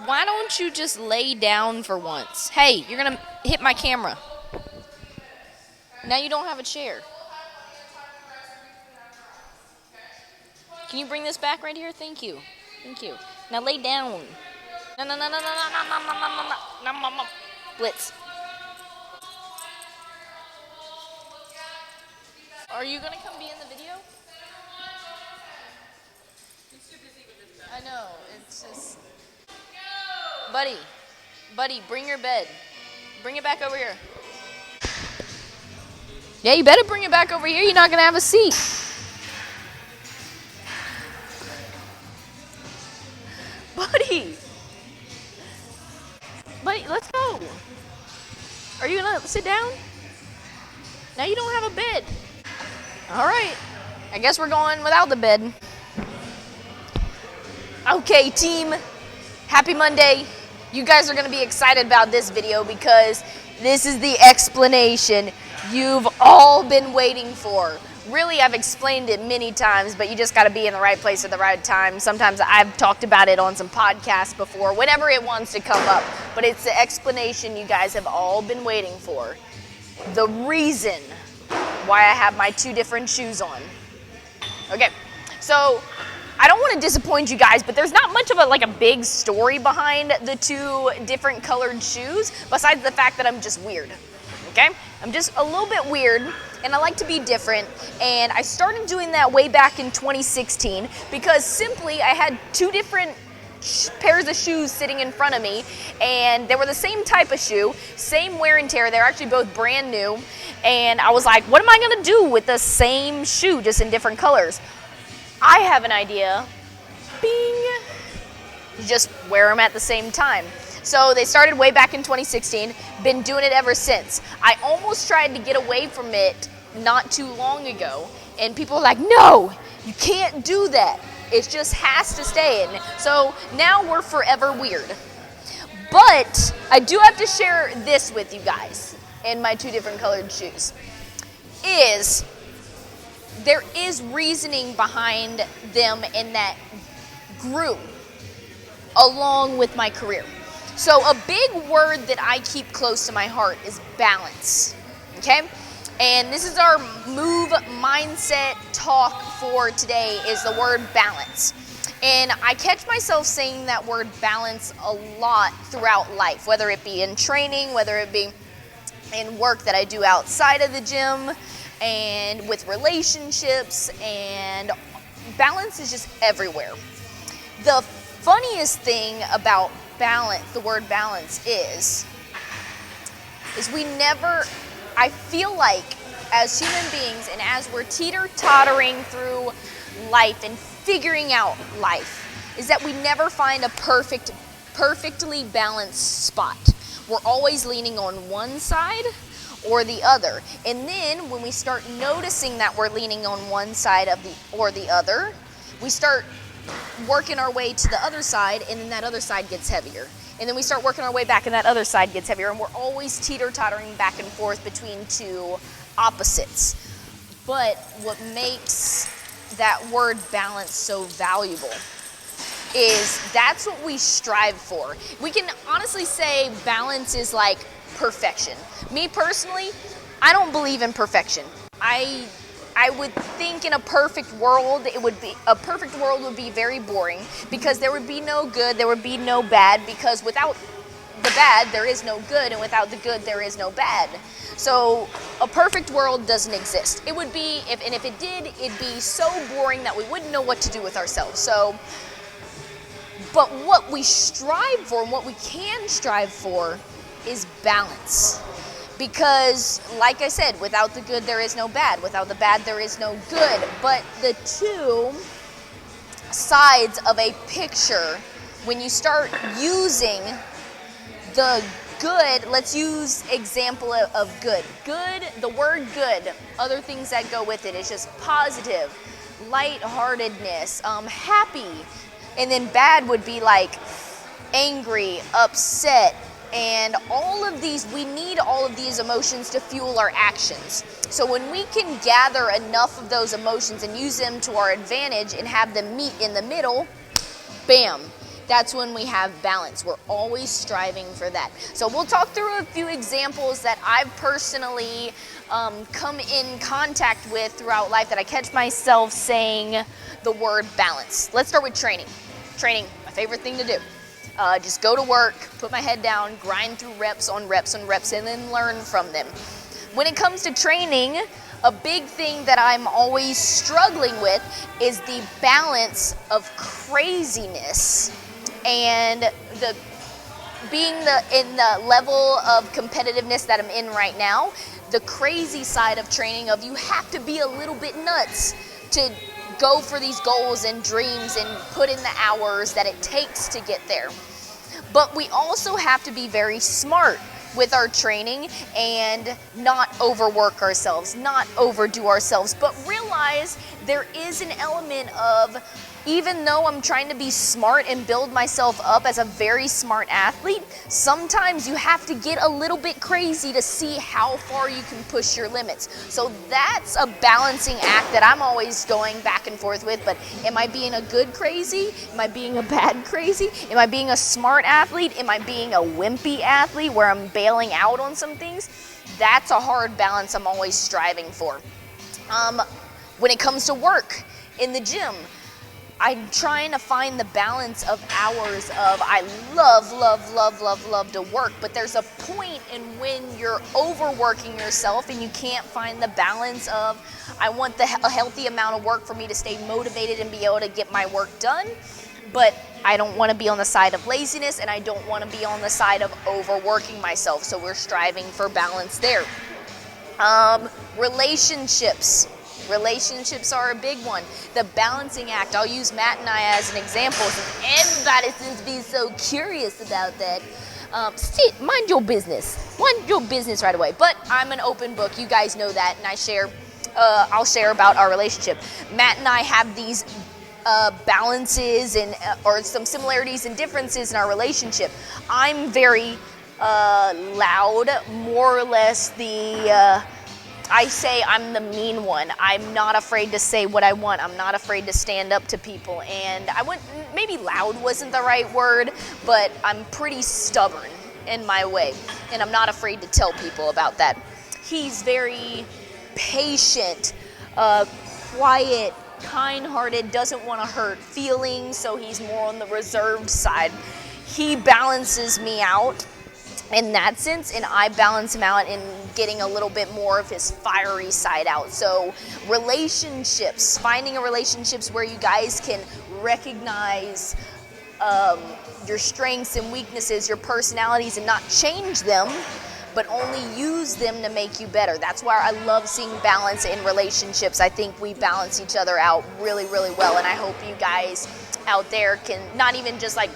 Why don't you just lay down for once? Hey, you're gonna hit my camera. Now you don't have a chair. Can you bring this back right here? Thank you. Thank you. Now lay down. No, no, no, no, no, no, no, no, no, no, no, no, no. Blitz. Are you gonna come be in the video? I know. It's just, buddy, bring your bed. Bring it back over here. Yeah, you better bring it back over here. You're not gonna have a seat. Buddy, let's go. Are you gonna sit down? Now you don't have a bed. All right. I guess we're going without the bed. Okay, team. Happy Monday. You guys are going to be excited about this video because this is the explanation you've all been waiting for. Really, I've explained it many times, but you just got to be in the right place at the right time. Sometimes I've talked about it on some podcasts before, whenever it wants to come up. But it's the explanation you guys have all been waiting for. The reason why I have my two different shoes on. Okay, so I don't want to disappoint you guys, but there's not much of a big story behind the two different colored shoes, besides the fact that I'm just weird, okay? I'm just a little bit weird, and I like to be different, and I started doing that way back in 2016 because simply I had two different pairs of shoes sitting in front of me, and they were the same type of shoe, same wear and tear. They're actually both brand new, and I was like, what am I gonna do with the same shoe just in different colors? I have an idea. Bing! You just wear them at the same time. So they started way back in 2016, been doing it ever since. I almost tried to get away from it not too long ago, and people are like, no, you can't do that. It just has to stay in. So now we're forever weird. But I do have to share this with you guys in my two different colored shoes. There is reasoning behind them and that grew along with my career. So a big word that I keep close to my heart is balance, okay? And this is our move mindset talk for today is the word balance. And I catch myself saying that word balance a lot throughout life, whether it be in training, whether it be in work that I do outside of the gym, and with relationships, and balance is just everywhere. The funniest thing about balance, the word balance is I feel like as human beings and as we're teeter-tottering through life and figuring out life, is that we never find a perfectly balanced spot. We're always leaning on one side or the other. And then when we start noticing that we're leaning on one side or the other, we start working our way to the other side, and then that other side gets heavier. And then we start working our way back, and that other side gets heavier, and we're always teeter-tottering back and forth between two opposites. But what makes that word balance so valuable is that's what we strive for. We can honestly say balance is like perfection. Me personally, I don't believe in perfection. I would think in a perfect world, a perfect world would be very boring because there would be no good, there would be no bad, because without the bad, there is no good, and without the good, there is no bad. So a perfect world doesn't exist. It would be, if it did, it'd be so boring that we wouldn't know what to do with ourselves. But what we strive for and what we can strive for is balance. Because, like I said, without the good, there is no bad. Without the bad, there is no good. But the two sides of a picture, when you start using the good, let's use example of good. Good, the word good, other things that go with it is just positive, lightheartedness, happy. And then bad would be like angry, upset, and all of these, we need all of these emotions to fuel our actions. So when we can gather enough of those emotions and use them to our advantage and have them meet in the middle, bam, that's when we have balance. We're always striving for that. So we'll talk through a few examples that I've personally come in contact with throughout life that I catch myself saying the word balance. Let's start with training. Training, my favorite thing to do. Just go to work, put my head down, grind through reps on reps on reps, and then learn from them. When it comes to training, a big thing that I'm always struggling with is the balance of craziness and in the level of competitiveness that I'm in right now, the crazy side of training of you have to be a little bit nuts to go for these goals and dreams and put in the hours that it takes to get there. But we also have to be very smart with our training and not overwork ourselves, not overdo ourselves, but realize there is an element of, even though I'm trying to be smart and build myself up as a very smart athlete, sometimes you have to get a little bit crazy to see how far you can push your limits. So that's a balancing act that I'm always going back and forth with. But am I being a good crazy? Am I being a bad crazy? Am I being a smart athlete? Am I being a wimpy athlete where I'm bailing out on some things? That's a hard balance I'm always striving for. When it comes to work in the gym, I'm trying to find the balance of hours of I love to work, but there's a point in when you're overworking yourself and you can't find the balance of I want a healthy amount of work for me to stay motivated and be able to get my work done, but I don't want to be on the side of laziness and I don't want to be on the side of overworking myself, so we're striving for balance there. Relationships. Relationships are a big one. The balancing act, I'll use Matt and I as an example, since everybody seems to be so curious about that. Mind your business. Mind your business right away. But I'm an open book. You guys know that, and I'll share about our relationship. Matt and I have these balances and or some similarities and differences in our relationship. I'm very loud, more or less I say I'm the mean one. I'm not afraid to say what I want. I'm not afraid to stand up to people. And maybe loud wasn't the right word, but I'm pretty stubborn in my way. And I'm not afraid to tell people about that. He's very patient, quiet, kind-hearted, doesn't want to hurt feelings, so he's more on the reserved side. He balances me out in that sense, and I balance him out in getting a little bit more of his fiery side out. So relationships, finding a relationships where you guys can recognize your strengths and weaknesses, your personalities, and not change them, but only use them to make you better. That's why I love seeing balance in relationships. I think we balance each other out really, really well, and I hope you guys out there can not even just like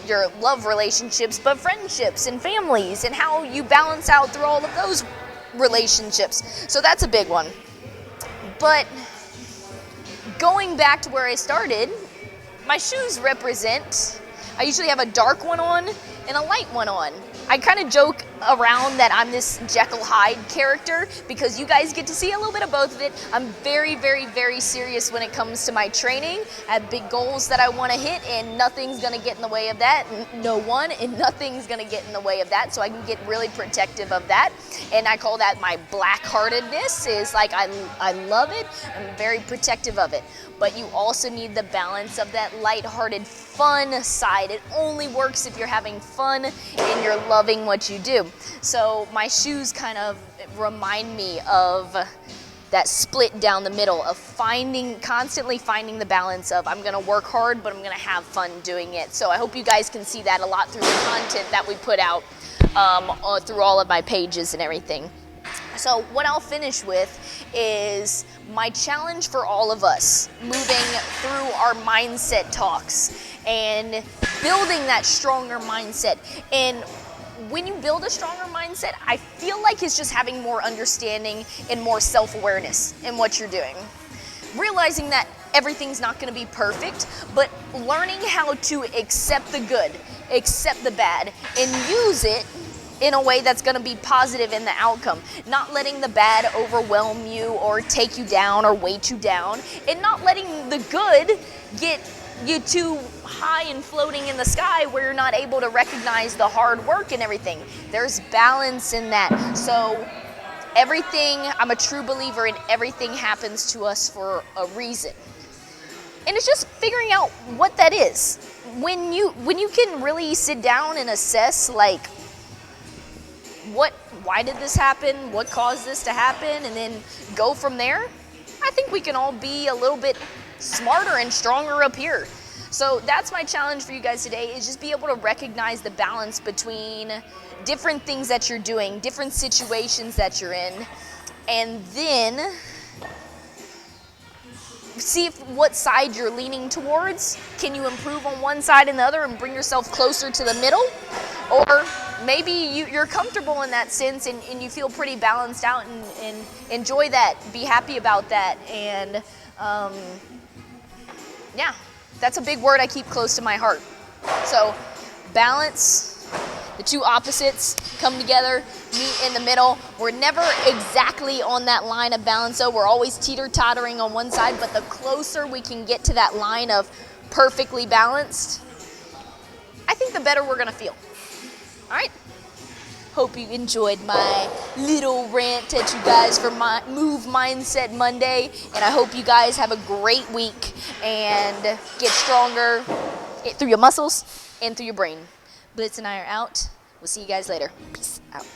your love relationships, but friendships and families and how you balance out through all of those relationships. So that's a big one. But going back to where I started, my shoes represent, I usually have a dark one on and a light one on. I kind of joke around that I'm this Jekyll Hyde character because you guys get to see a little bit of both of it. I'm very, very, very serious when it comes to my training. I have big goals that I want to hit, and nothing's going to get in the way of that. No one and nothing's going to get in the way of that, so I can get really protective of that. And I call that my black-heartedness, is like I love it. I'm very protective of it. But you also need the balance of that lighthearted, fun side. It only works if you're having fun and you're loving what you do. So my shoes kind of remind me of that split down the middle of constantly finding the balance of I'm gonna work hard, but I'm gonna have fun doing it. So I hope you guys can see that a lot through the content that we put out through all of my pages and everything. So what I'll finish with is my challenge for all of us moving through our mindset talks and building that stronger mindset. And when you build a stronger mindset, I feel like it's just having more understanding and more self-awareness in what you're doing. Realizing that everything's not going to be perfect, but learning how to accept the good, accept the bad, and use it in a way that's going to be positive in the outcome. Not letting the bad overwhelm you or take you down or weight you down, and not letting the good get get too high and floating in the sky where you're not able to recognize the hard work and everything. There's balance in that. So everything, I'm a true believer in everything happens to us for a reason. And it's just figuring out what that is. When you can really sit down and assess, like, why did this happen? What caused this to happen? And then go from there. I think we can all be a little bit smarter and stronger up here. So that's my challenge for you guys today, is just be able to recognize the balance between different things that you're doing, different situations that you're in, and then see what side you're leaning towards. Can you improve on one side and the other and bring yourself closer to the middle? Or maybe you're comfortable in that sense and you feel pretty balanced out and enjoy that, be happy about that. And yeah, that's a big word I keep close to my heart. So balance, the two opposites come together, meet in the middle. We're never exactly on that line of balance, though. We're always teeter-tottering on one side, but the closer we can get to that line of perfectly balanced, I think the better we're gonna feel. All right? Hope you enjoyed my little rant at you guys for my Move Mindset Monday, and I hope you guys have a great week and get stronger through your muscles and through your brain. Blitz and I are out. We'll see you guys later. Peace out.